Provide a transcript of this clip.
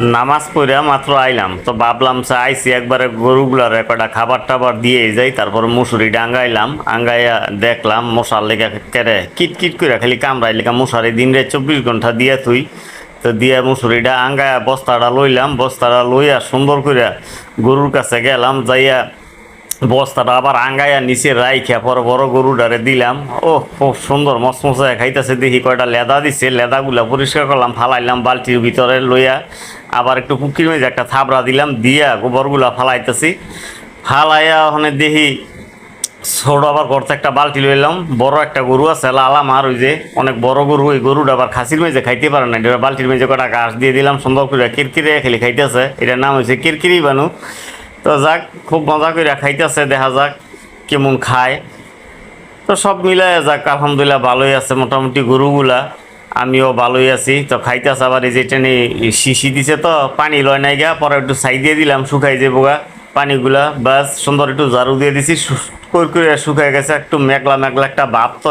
নামাজ পড়ে মাত্র আইলাম তো ভাবলাম আইসি একবারে গরুগুলার একটা খাবার টাবার দিয়ে যাই, তারপর মুসুরিটা আঙ্গাইলাম, আঙ্গাইয়া দেখলাম মশার লেগে কেড়ে কিট কিট করে খালি কামড়াই লেখা মশারি দিন রে 24 ঘন্টা দিয়ে তুই তো দিয়ে মুসুরিটা আঙ্গায়া বস্তাটা লইলাম, বস্তাটা লইয়া সুন্দর করে গরুর কাছে গেলাম, যাইয়া বস্তাটা আবার আঙ্গাইয়া নিচে রাইখা পরে বড় গরুটারে দিলাম। ও খুব সুন্দর মসমসায় খাইতেছে, দেখি কয়টা লেদা দিছে, লেদাগুলা পরিষ্কার করলাম, ফালাইলাম বালতির ভিতরে লইয়া, আবার একটু পুকুর মেঝে একটা থাবড়া দিলাম, দিয়া গোবরগুলা ফালাইতেছি। ফালাইয়া ওখানে দেখি ছোট আবার করতে একটা বালতি লইলাম, বড় একটা গরু আছে লালা মার, ওই যে অনেক বড় গরু, ওই গরুটা আবার খাসির মেঝে খাইতে পারে না, এটা বালতির মেঝে কটা ঘাস দিয়ে দিলাম সুন্দর করে, কিরকিরে খেলে খাইতেছে, এটার নাম হয়েছে কিরকিরি বানু। তো যাক খুব মজা করে খাইতেছে, দেখা যাক কেমন খায়। তো সব মিলাই যাক আলহামদুলিল্লাহ ভালোই আছে মোটামুটি গরুগুলা, আমিও ভালোই আছি। তো খাইতেছে, আবার এই যে টেনে শিশি দিছে তো পানি লয় নাই গা, পরে একটু ছাই দিয়ে দিলাম শুকাই যাবো গা পানিগুলা, বাস সুন্দর একটু ঝাড়ু দিয়ে দিছি, করে শুকাই গেছে, একটু মেঘলা মেঘলা একটা ভাব। তো